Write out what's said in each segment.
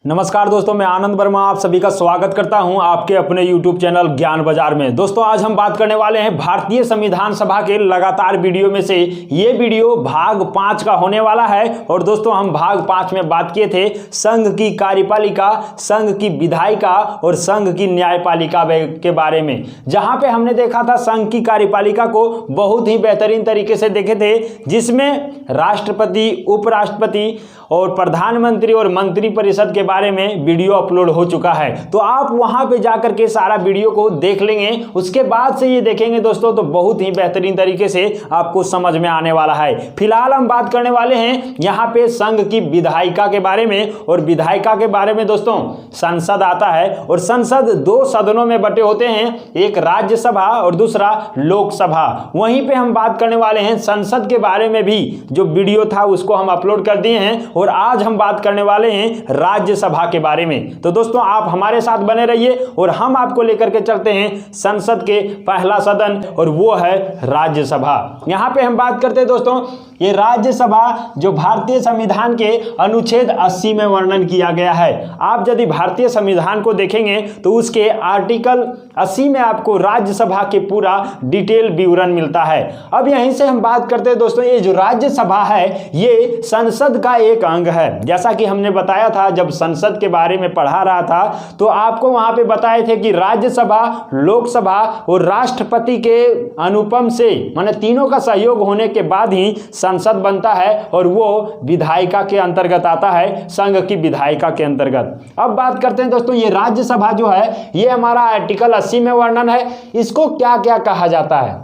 नमस्कार दोस्तों, मैं आनंद वर्मा आप सभी का स्वागत करता हूं आपके अपने YouTube चैनल ज्ञान बाजार में। दोस्तों आज हम बात करने वाले हैं भारतीय संविधान सभा के लगातार वीडियो में से ये वीडियो भाग 5 का होने वाला है। और दोस्तों हम भाग 5 में बात किए थे संघ की कार्यपालिका, संघ की विधायिका और संघ की न्यायपालिका के बारे में, जहां पे हमने देखा था संघ की कार्यपालिका को बहुत ही बेहतरीन तरीके से देखे थे, जिसमें राष्ट्रपति, उपराष्ट्रपति और प्रधानमंत्री और मंत्री परिषद के बारे में वीडियो अपलोड हो चुका है। तो आप वहां पे जाकर के सारा वीडियो को देख लेंगे, उसके बाद से ये देखेंगे दोस्तों तो बहुत ही बेहतरीन तरीके से आपको समझ में आने वाला है। फिलहाल हम बात करने वाले हैं यहाँ पे संघ की विधायिका के बारे में। और विधायिका के बारे में दोस्तों संसद आता है और संसद दो सदनों में बटे होते हैं, एक राज्यसभा और दूसरा लोकसभा। वहीं पे हम बात करने वाले हैं संसद के बारे में भी, जो वीडियो था उसको हम अपलोड कर दिए हैं। और आज हम बात करने वाले हैं राज्यसभा के बारे में। तो दोस्तों आप हमारे साथ बने रहिए और हम आपको लेकर के चलते हैं संसद के पहला सदन, और वो है राज्यसभा। यहां पे हम बात करते हैं दोस्तों, ये राज्यसभा जो भारतीय संविधान के अनुच्छेद 80 में वर्णन किया गया है। आप यदि भारतीय संविधान को देखेंगे तो उसके आर्टिकल 80 में आपको राज्यसभा के पूरा डिटेल विवरण मिलता है। अब यहीं से हम बात करते हैं दोस्तों, ये जो राज्यसभा है ये संसद का एक अंग है। जैसा कि हमने बताया था जब संसद के बारे में पढ़ा रहा था, तो आपको वहां पे बताए थे कि राज्यसभा, लोकसभा और राष्ट्रपति के अनुपम से, माने तीनों का सहयोग होने के बाद ही संसद बनता है, और वो विधायिका के अंतर्गत आता है, संघ की विधायिका के अंतर्गत। अब बात करते हैं दोस्तों, ये राज्यसभा जो है ये हमारा आर्टिकल 80 में वर्णन है। इसको क्या क्या कहा जाता है,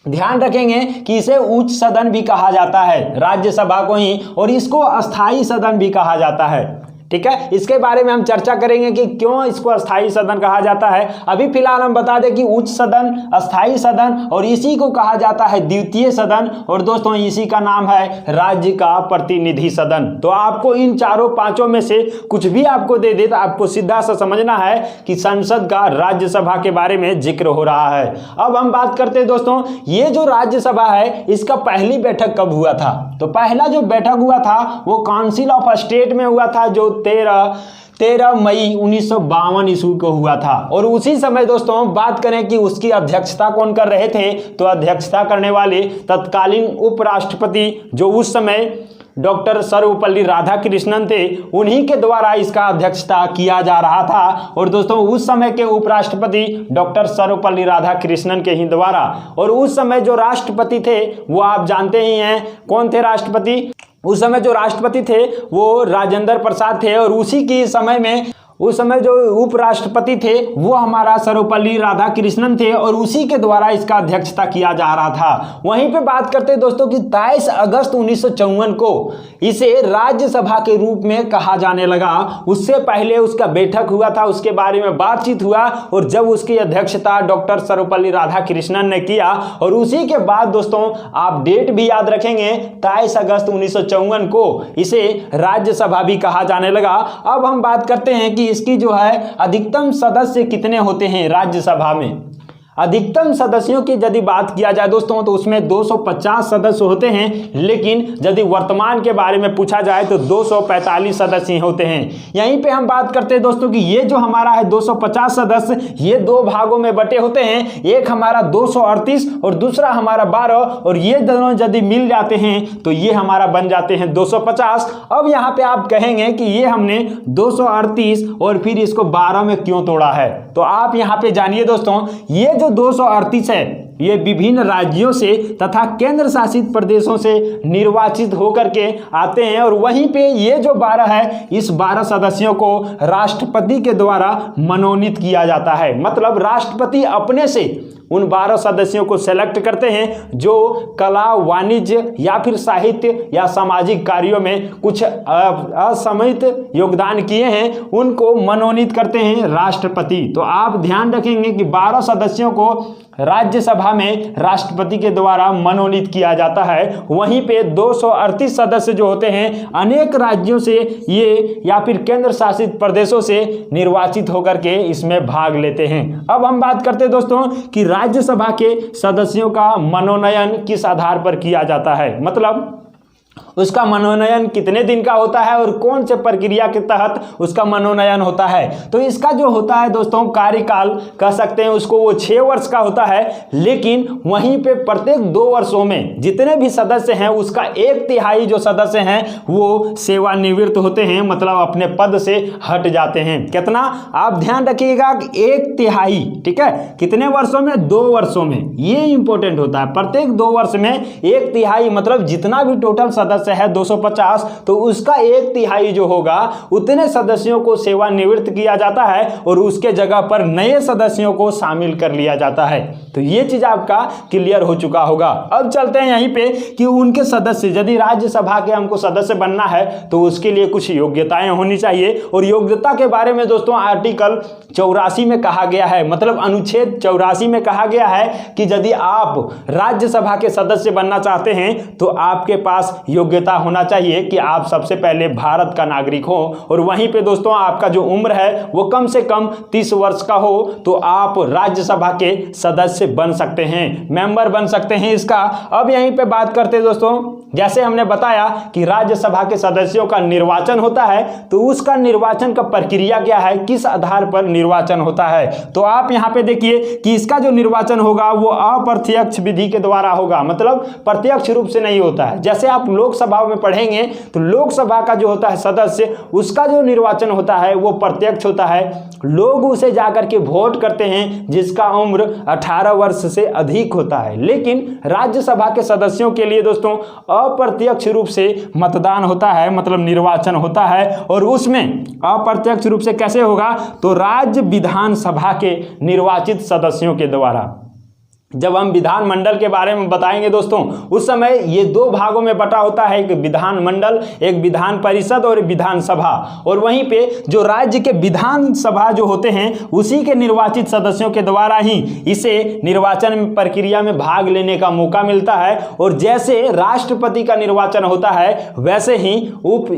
ध्यान रखेंगे कि इसे उच्च सदन भी कहा जाता है, राज्यसभा को ही, और इसको अस्थाई सदन भी कहा जाता है। ठीक है, इसके बारे में हम चर्चा करेंगे कि क्यों इसको अस्थाई सदन कहा जाता है। अभी फिलहाल हम बता दें कि उच्च सदन, अस्थाई सदन और इसी को कहा जाता है द्वितीय सदन, और दोस्तों इसी का नाम है राज्य का प्रतिनिधि सदन। तो आपको इन चारों पांचों में से कुछ भी आपको दे दे तो आपको सीधा सा समझना है कि संसद का राज्यसभा के बारे में जिक्र हो रहा है। अब हम बात करते हैं दोस्तों, ये जो राज्यसभा है इसका पहली बैठक कब हुआ था। तो पहला जो बैठक हुआ था वो काउंसिल ऑफ स्टेट में हुआ था, जो 13 मई 1952 ईस्वी को हुआ था। और उसी समय दोस्तों बात करें कि उसकी अध्यक्षता कौन कर रहे थे, तो अध्यक्षता करने वाले तत्कालीन उपराष्ट्रपति जो उस समय डॉक्टर सर्वपल्ली राधाकृष्णन थे, उन्हीं के द्वारा इसका अध्यक्षता किया जा रहा था। और दोस्तों उस समय के उपराष्ट्रपति डॉक्टर सर्वपल्ली राधाकृष्णन के ही द्वारा। और उस समय जो राष्ट्रपति थे वो आप जानते ही हैं कौन थे राष्ट्रपति। उस समय जो राष्ट्रपति थे वो राजेंद्र प्रसाद थे, और उसी के समय में उस समय जो उपराष्ट्रपति थे वो हमारा सर्वपल्ली राधाकृष्णन थे, और उसी के द्वारा इसका अध्यक्षता किया जा रहा था। वहीं पे बात करते हैं दोस्तों कि 23 अगस्त 1954 को इसे राज्यसभा के रूप में कहा जाने लगा। उससे पहले उसका बैठक हुआ था, उसके बारे में बातचीत हुआ, और जब उसकी अध्यक्षता डॉक्टर सर्वपल्ली राधाकृष्णन ने किया, और उसी के बाद दोस्तों आप डेट भी याद रखेंगे 23 अगस्त 1954 को इसे राज्यसभा भी कहा जाने लगा। अब हम बात करते हैं कि इसकी जो है अधिकतम सदस्य कितने होते हैं राज्यसभा में। अधिकतम सदस्यों की यदि बात किया जाए दोस्तों तो उसमें 250 सदस्य होते हैं, लेकिन यदि वर्तमान के बारे में पूछा जाए तो 245 सदस्य होते हैं। यहीं पे हम बात करते हैं दोस्तों कि ये जो हमारा है 250 सदस्य, ये दो भागों में बटे होते हैं, एक हमारा 238 और दूसरा हमारा 12, और ये दोनों यदि मिल जाते हैं तो ये हमारा बन जाते हैं 250। अब यहाँ पे आप कहेंगे कि ये हमने 238 और फिर इसको 12 में क्यों तोड़ा है, तो आप यहाँ पे जानिए दोस्तों, ये जो 238 है ये विभिन्न राज्यों से तथा केंद्र शासित प्रदेशों से निर्वाचित होकर के आते हैं। और वहीं पे ये जो 12 है, इस 12 सदस्यों को राष्ट्रपति के द्वारा मनोनीत किया जाता है। मतलब राष्ट्रपति अपने से उन 12 सदस्यों को सेलेक्ट करते हैं जो कला, वाणिज्य या फिर साहित्य या सामाजिक कार्यों में कुछ असमयित योगदान किए हैं, उनको मनोनीत करते हैं राष्ट्रपति। तो आप ध्यान रखेंगे कि 12 सदस्यों को राज्यसभा में राष्ट्रपति के द्वारा मनोनीत किया जाता है। वहीं पे 238 सदस्य जो होते हैं अनेक राज्यों से ये या फिर केंद्र शासित प्रदेशों से निर्वाचित होकर के इसमें भाग लेते हैं। अब हम बात करते हैं दोस्तों कि राज्यसभा के सदस्यों का मनोनयन किस आधार पर किया जाता है। मतलब उसका मनोनयन कितने दिन का होता है और कौन से प्रक्रिया के तहत उसका मनोनयन होता है। तो इसका जो होता है दोस्तों कार्यकाल कह सकते हैं उसको, वो 6 वर्ष का होता है। लेकिन वहीं पे प्रत्येक 2 वर्षों में जितने भी सदस्य हैं उसका 1/3 जो सदस्य हैं वो सेवानिवृत्त होते हैं, मतलब अपने पद से हट जाते हैं। कितना आप ध्यान रखिएगा कि 1/3, ठीक है, कितने वर्षों में, 2 वर्षों में। ये इंपॉर्टेंट होता है, प्रत्येक 2 वर्ष में 1/3, मतलब जितना भी टोटल सदस्य है 250, तो उसका 1/3 जो होगा उतने सदस्यों को सेवानिवृत्त किया जाता है और उसके जगह पर नए सदस्यों को शामिल कर लिया जाता है। तो ये चीज आपका क्लियर हो चुका होगा। अब चलते हैं यहीं पे कि उनके सदस्य, यदि राज्यसभा के हमको सदस्य बनना है तो उसके लिए कुछ योग्यताएं होनी चाहिए। और योग्यता के बारे में दोस्तों आर्टिकल 84 में कहा गया है, मतलब अनुच्छेद 84 में कहा गया है कि यदि आप राज्यसभा के सदस्य बनना चाहते हैं तो आपके पास योग्यता होना चाहिए कि आप सबसे पहले भारत का नागरिक हो और वहीं पे दोस्तों आपका जो उम्र है वो कम से कम 30 वर्ष का हो, तो आप राज्यसभा के सदस्य बन सकते हैं, मेंबर बन सकते हैं इसका। अब यहीं पे बात करते हैं दोस्तों, जैसे हमने बताया कि राज्यसभा के सदस्यों का निर्वाचन होता है, तो उसका निर्वाचन का प्रक्रिया क्या है, किस आधार पर निर्वाचन होता है। तो आप यहां पे देखिए कि इसका जो निर्वाचन होगा वो अप्रत्यक्ष विधि के द्वारा होगा, मतलब प्रत्यक्ष रूप से नहीं होता है। जैसे आप लोकसभा में पढ़ेंगे तो लोकसभा का जो होता है सदस्य, उसका जो निर्वाचन होता है वो प्रत्यक्ष होता है, लोग उसे जाकर के वोट करते हैं जिसका उम्र 18 वर्ष से अधिक होता है। लेकिन राज्यसभा के सदस्यों के लिए दोस्तों अप्रत्यक्ष रूप से मतदान होता है, मतलब निर्वाचन होता है, और उसमें अप्रत्यक्ष रूप से कैसे होगा, तो राज्य विधानसभा के निर्वाचित सदस्यों के द्वारा। जब हम विधानमंडल के बारे में बताएंगे दोस्तों, उस समय ये 2 भागों में बटा होता है, एक विधानमंडल, एक विधान परिषद और विधानसभा। और वहीं पे जो राज्य के विधानसभा जो होते हैं उसी के निर्वाचित सदस्यों के द्वारा ही इसे निर्वाचन प्रक्रिया में भाग लेने का मौका मिलता है। और जैसे राष्ट्रपति का निर्वाचन होता है वैसे ही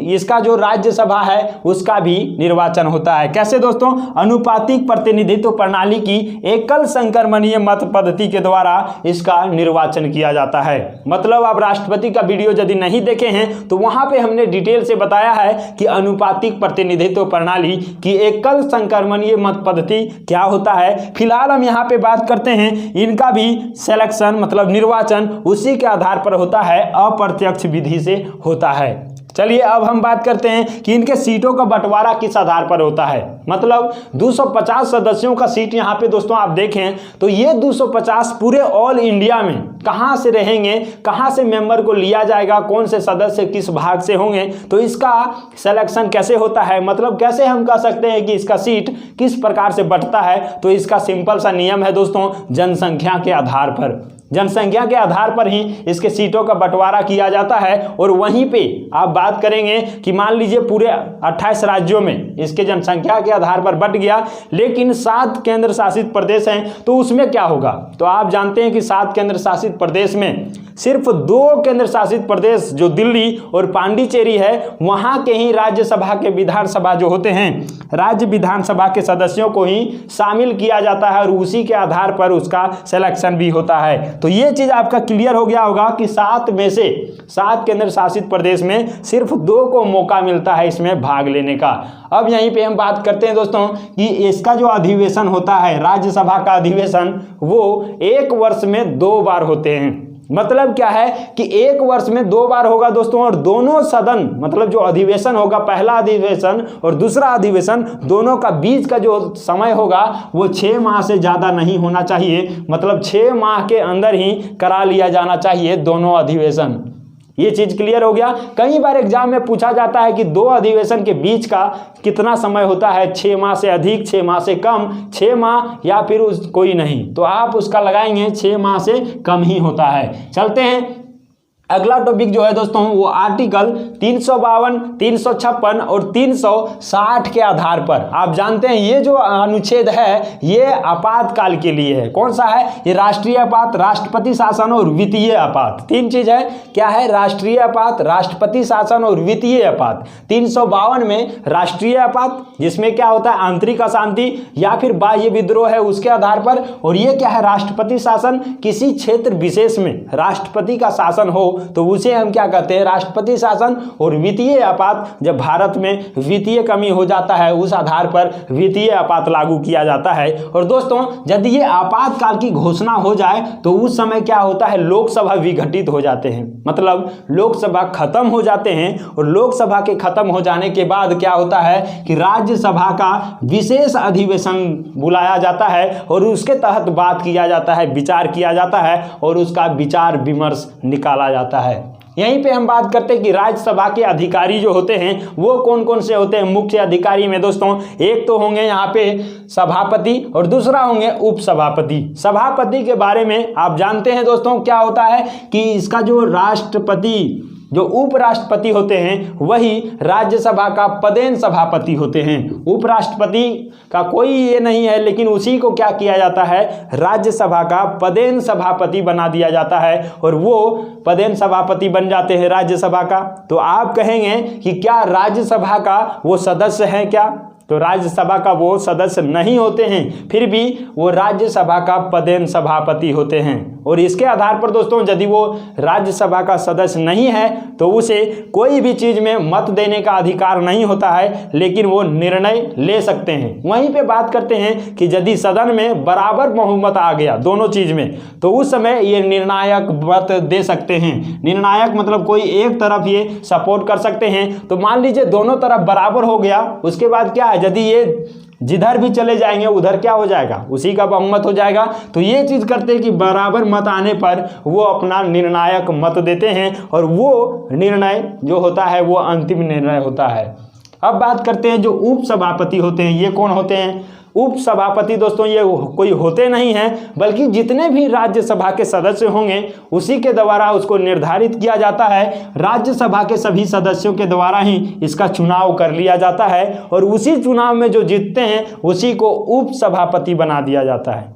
इसका जो राज्यसभा है उसका भी निर्वाचन होता है। कैसे दोस्तों, अनुपातिक प्रतिनिधित्व प्रणाली की एकल संक्रमणीय मत पद्धति के द्वारा इसका निर्वाचन किया जाता है। मतलब आप राष्ट्रपति का वीडियो यदि नहीं देखे हैं तो वहां पे हमने डिटेल से बताया है कि अनुपातिक प्रतिनिधित्व प्रणाली की एकल संक्रमणीय मत पद्धति क्या होता है। फिलहाल हम यहां पे बात करते हैं इनका भी सिलेक्शन, मतलब निर्वाचन उसी के आधार पर होता है, अप्रत्यक्ष विधि से होता है। चलिए अब हम बात करते हैं कि इनके सीटों का बंटवारा किस आधार पर होता है। मतलब 250 सदस्यों का सीट यहाँ पे दोस्तों आप देखें तो ये 250 पूरे ऑल इंडिया में कहाँ से रहेंगे, कहाँ से मेंबर को लिया जाएगा, कौन से सदस्य किस भाग से होंगे, तो इसका सिलेक्शन कैसे होता है, मतलब कैसे हम कह सकते हैं कि इसका सीट किस प्रकार से बंटता है। तो इसका सिंपल सा नियम है दोस्तों, जनसंख्या के आधार पर, जनसंख्या के आधार पर ही इसके सीटों का बंटवारा किया जाता है। और वहीं पे आप बात करेंगे कि मान लीजिए पूरे 28 राज्यों में इसके जनसंख्या के आधार पर बंट गया, लेकिन 7 केंद्र शासित प्रदेश हैं, तो उसमें क्या होगा। तो आप जानते हैं कि 7 केंद्र शासित प्रदेश में सिर्फ 2 केंद्र शासित प्रदेश जो दिल्ली और पांडिचेरी है, वहां के ही राज्यसभा के विधानसभा जो होते हैं, राज्य विधानसभा के सदस्यों को ही शामिल किया जाता है और उसी के आधार पर उसका सिलेक्शन भी होता है। तो ये चीज आपका क्लियर हो गया होगा कि 7 में से 7 केंद्र शासित प्रदेश में सिर्फ 2 को मौका मिलता है इसमें भाग लेने का। अब यहीं पे हम बात करते हैं दोस्तों कि इसका जो अधिवेशन होता है, राज्यसभा का अधिवेशन, वो 1 वर्ष में 2 बार होते हैं। मतलब क्या है कि 1 वर्ष में 2 बार होगा दोस्तों, और दोनों सदन, मतलब जो अधिवेशन होगा, पहला अधिवेशन और दूसरा अधिवेशन, दोनों का बीच का जो समय होगा वो 6 माह से ज़्यादा नहीं होना चाहिए, मतलब 6 माह के अंदर ही करा लिया जाना चाहिए दोनों अधिवेशन। ये चीज क्लियर हो गया। कई बार एग्जाम में पूछा जाता है कि 2 अधिवेशन के बीच का कितना समय होता है, 6 माह से अधिक, 6 माह से कम, 6 माह या फिर कोई नहीं, तो आप उसका लगाएंगे 6 माह से कम ही होता है। चलते हैं अगला टॉपिक जो है दोस्तों वो आर्टिकल 352, 356 और 360 के आधार पर। आप जानते हैं ये जो अनुच्छेद है ये आपातकाल के लिए है। कौन सा है ये, राष्ट्रीय आपात, राष्ट्रपति शासन और वित्तीय आपात। 3 चीज है, क्या है, राष्ट्रीय आपात, राष्ट्रपति शासन और वित्तीय आपात। 352 में राष्ट्रीय आपात, जिसमें क्या होता है, आंतरिक अशांति या फिर बाह्य विद्रोह है उसके आधार पर। और ये क्या है, राष्ट्रपति शासन, किसी क्षेत्र विशेष में राष्ट्रपति का शासन हो तो उसे हम क्या कहते हैं, राष्ट्रपति शासन। और वित्तीय आपात, जब भारत में वित्तीय कमी हो जाता है उस आधार पर वित्तीय आपात लागू किया जाता है। और दोस्तों यदि ये आपातकाल की घोषणा हो जाए तो उस समय क्या होता है, लोकसभा विघटित हो जाते हैं, मतलब लोकसभा खत्म हो जाते हैं। और लोकसभा के खत्म हो जाने के बाद क्या होता है कि राज्यसभा का विशेष अधिवेशन बुलाया जाता है और उसके तहत बात किया जाता है, विचार किया जाता है और उसका विचार विमर्श निकाला जाता है। यहीं पे हम बात करते हैं कि राज्यसभा के अधिकारी जो होते हैं वो कौन कौन से होते हैं। मुख्य अधिकारी में दोस्तों एक तो होंगे यहाँ पे सभापति और दूसरा होंगे उपसभापति। सभापति के बारे में आप जानते हैं दोस्तों क्या होता है कि इसका जो राष्ट्रपति, जो उपराष्ट्रपति होते हैं वही राज्यसभा का पदेन सभापति होते हैं। उपराष्ट्रपति का कोई ये नहीं है, लेकिन उसी को क्या किया जाता है, राज्यसभा का पदेन सभापति बना दिया जाता है और वो पदेन सभापति बन जाते हैं राज्यसभा का। तो आप कहेंगे कि क्या राज्यसभा का वो सदस्य है क्या, तो राज्यसभा का वो सदस्य नहीं होते हैं, फिर भी वो राज्यसभा का पदेन सभापति होते हैं। और इसके आधार पर दोस्तों यदि वो राज्यसभा का सदस्य नहीं है तो उसे कोई भी चीज़ में मत देने का अधिकार नहीं होता है, लेकिन वो निर्णय ले सकते हैं। वहीं पे बात करते हैं कि यदि सदन में बराबर बहुमत आ गया दोनों चीज़ में तो उस समय ये निर्णायक मत दे सकते हैं। निर्णायक मतलब कोई एक तरफ ये सपोर्ट कर सकते हैं। तो मान लीजिए दोनों तरफ बराबर हो गया, उसके बाद क्या है, यदि ये जिधर भी चले जाएंगे उधर क्या हो जाएगा, उसी का बहुमत हो जाएगा। तो ये चीज़ करते हैं कि बराबर मत आने पर वो अपना निर्णायक मत देते हैं और वो निर्णय जो होता है वो अंतिम निर्णय होता है। अब बात करते हैं जो उपसभापति होते हैं, ये कौन होते हैं। उपसभापति दोस्तों ये कोई होते नहीं हैं, बल्कि जितने भी राज्यसभा के सदस्य होंगे उसी के द्वारा उसको निर्धारित किया जाता है। राज्यसभा के सभी सदस्यों के द्वारा ही इसका चुनाव कर लिया जाता है और उसी चुनाव में जो जीतते हैं उसी को उपसभापति बना दिया जाता है।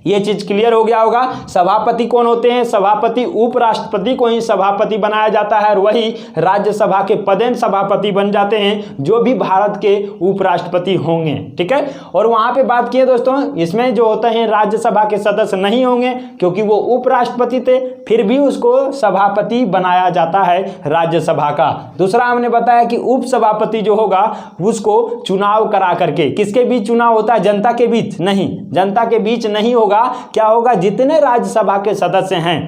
ये चीज क्लियर हो गया होगा। सभापति कौन होते हैं, सभापति उपराष्ट्रपति को ही सभापति बनाया जाता है और वही राज्यसभा के पदेन सभापति बन जाते हैं जो भी भारत के उपराष्ट्रपति होंगे। ठीक है, और वहां पे बात किए दोस्तों, इसमें जो होते हैं राज्यसभा के सदस्य नहीं होंगे क्योंकि वो उपराष्ट्रपति थे, फिर भी उसको सभापति बनाया जाता है राज्यसभा का। दूसरा हमने बताया कि उपसभापति जो होगा उसको चुनाव करा करके, किसके बीच चुनाव होता है, जनता के बीच नहीं, जनता के बीच नहीं होगा। क्या होगा, जितने राज्यसभा के सदस्य हैं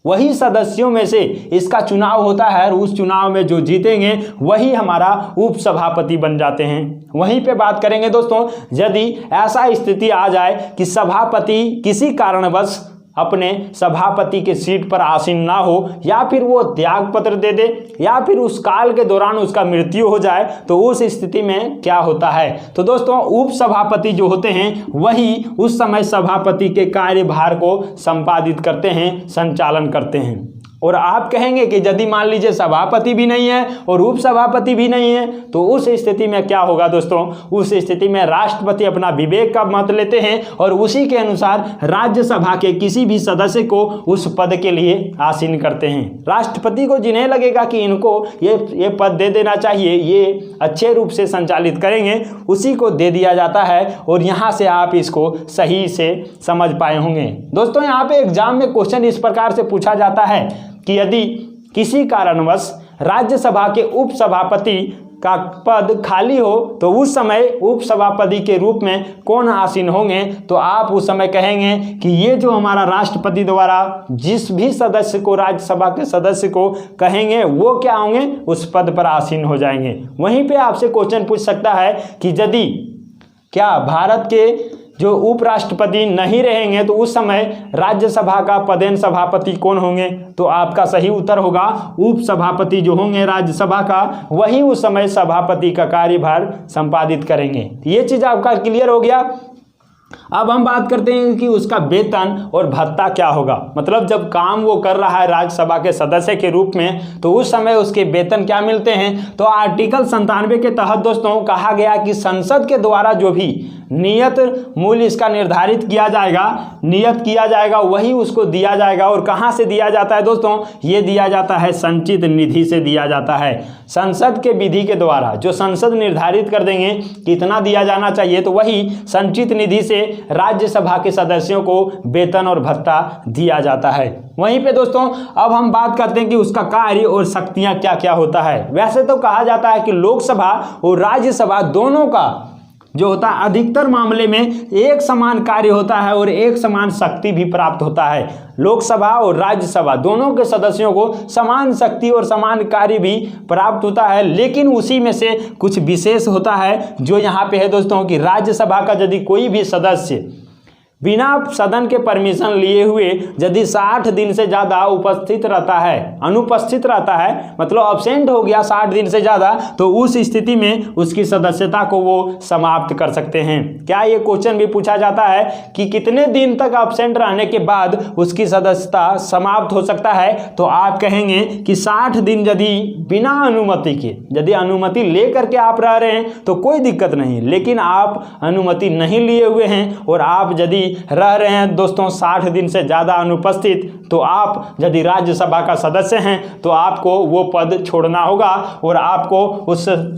वही सदस्यों में से इसका चुनाव होता है और उस चुनाव में जो जीतेंगे वही हमारा उपसभापति बन जाते हैं। वहीं पे बात करेंगे दोस्तों, यदि ऐसा स्थिति आ जाए कि सभापति किसी कारणवश अपने सभापति के सीट पर आसीन ना हो, या फिर वो त्याग पत्र दे दे, या फिर उस काल के दौरान उसका मृत्यु हो जाए, तो उस स्थिति में क्या होता है, तो दोस्तों उपसभापति जो होते हैं वही उस समय सभापति के कार्यभार को संपादित करते हैं, संचालन करते हैं। और आप कहेंगे कि यदि मान लीजिए सभापति भी नहीं है और उपसभापति भी नहीं है तो उस स्थिति में क्या होगा दोस्तों, उस स्थिति में राष्ट्रपति अपना विवेक का मत लेते हैं और उसी के अनुसार राज्यसभा के किसी भी सदस्य को उस पद के लिए आसीन करते हैं। राष्ट्रपति को जिन्हें लगेगा कि इनको ये पद दे देना चाहिए, ये अच्छे रूप से संचालित करेंगे, उसी को दे दिया जाता है। और यहाँ से आप इसको सही से समझ पाए होंगे। दोस्तों यहाँ पे एग्जाम में क्वेश्चन इस प्रकार से पूछा जाता है कि यदि किसी कारणवश राज्यसभा के उपसभापति का पद खाली हो तो उस समय उपसभापति के रूप में कौन आसीन होंगे, तो आप उस समय कहेंगे कि ये जो हमारा राष्ट्रपति द्वारा जिस भी सदस्य को, राज्यसभा के सदस्य को कहेंगे वो क्या होंगे, उस पद पर आसीन हो जाएंगे। वहीं पे आपसे क्वेश्चन पूछ सकता है कि यदि क्या भारत के जो उपराष्ट्रपति नहीं रहेंगे तो उस समय राज्यसभा का पदेन सभापति कौन होंगे, तो आपका सही उत्तर होगा उपसभापति जो होंगे राज्यसभा का, वही उस समय सभापति का कार्यभार संपादित करेंगे। ये चीज आपका क्लियर हो गया। अब हम बात करते हैं कि उसका वेतन और भत्ता क्या होगा, मतलब जब काम वो कर रहा है राज्यसभा के सदस्य के रूप में तो उस समय उसके वेतन क्या मिलते हैं। तो आर्टिकल 97 के तहत दोस्तों कहा गया कि संसद के द्वारा जो भी नियत मूल्य इसका निर्धारित किया जाएगा, नियत किया जाएगा, वही उसको दिया जाएगा। और कहाँ से दिया जाता है दोस्तों, ये दिया जाता है संचित निधि से दिया जाता है। संसद के विधि के द्वारा जो संसद निर्धारित कर देंगे कितना दिया जाना चाहिए, तो वही संचित निधि से से राज्यसभा के सदस्यों को वेतन और भत्ता दिया जाता है। वहीं पे दोस्तों अब हम बात करते हैं कि उसका कार्य और शक्तियां क्या क्या होता है। वैसे तो कहा जाता है कि लोकसभा और राज्यसभा दोनों का जो होता है अधिकतर मामले में एक समान कार्य होता है और एक समान शक्ति भी प्राप्त होता है। लोकसभा और राज्यसभा दोनों के सदस्यों को समान शक्ति और समान कार्य भी प्राप्त होता है, लेकिन उसी में से कुछ विशेष होता है जो यहाँ पे है दोस्तों कि राज्यसभा का यदि कोई भी सदस्य बिना सदन के परमिशन लिए हुए यदि 60 दिन से ज़्यादा उपस्थित रहता है, अनुपस्थित रहता है, मतलब अब्सेंट हो गया 60 दिन से ज़्यादा, तो उस स्थिति में उसकी सदस्यता को वो समाप्त कर सकते हैं। क्या ये क्वेश्चन भी पूछा जाता है कि कितने दिन तक अब्सेंट रहने के बाद उसकी सदस्यता समाप्त हो सकता है, तो आप कहेंगे कि 60 दिन यदि बिना अनुमति के, यदि अनुमति ले करके आप रह रहे हैं तो कोई दिक्कत नहीं, लेकिन आप अनुमति नहीं लिए हुए हैं और आप यदि रह रहे हैं दोस्तों 60 दिन से ज़्यादा अनुपस्थित, तो आप यदि राज्यसभा का सदस्य हैं तो आपको वो पद छोड़ना होगा और आपको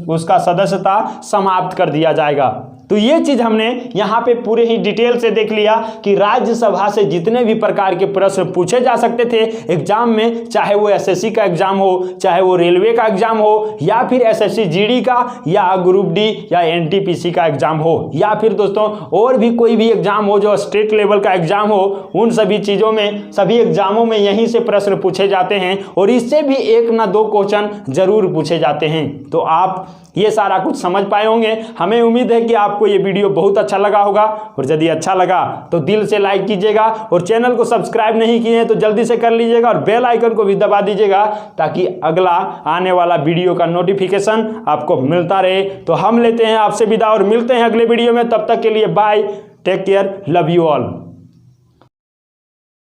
उसका सदस्यता समाप्त कर दिया जाएगा। तो ये चीज़ हमने यहाँ पे पूरे ही डिटेल से देख लिया कि राज्यसभा से जितने भी प्रकार के प्रश्न पूछे जा सकते थे एग्जाम में, चाहे वो एसएससी का एग्जाम हो, चाहे वो रेलवे का एग्जाम हो, या फिर एसएससी जीडी का, या ग्रुप डी या एनटीपीसी का एग्जाम हो, या फिर दोस्तों और भी कोई भी एग्जाम हो जो स्टेट लेवल का एग्जाम हो, उन सभी चीज़ों में, सभी एग्जामों में यहीं से प्रश्न पूछे जाते हैं और इससे भी 1 ना 2 क्वेश्चन जरूर पूछे जाते हैं। तो आप ये सारा कुछ समझ पाए होंगे। हमें उम्मीद है कि आपको ये वीडियो बहुत अच्छा लगा होगा, और यदि अच्छा लगा तो दिल से लाइक कीजिएगा और चैनल को सब्सक्राइब नहीं किए हैं तो जल्दी से कर लीजिएगा और बेल आइकन को भी दबा दीजिएगा ताकि अगला आने वाला वीडियो का नोटिफिकेशन आपको मिलता रहे। तो हम लेते हैं आपसे विदा और मिलते हैं अगले वीडियो में। तब तक के लिए bye, take care, love you all.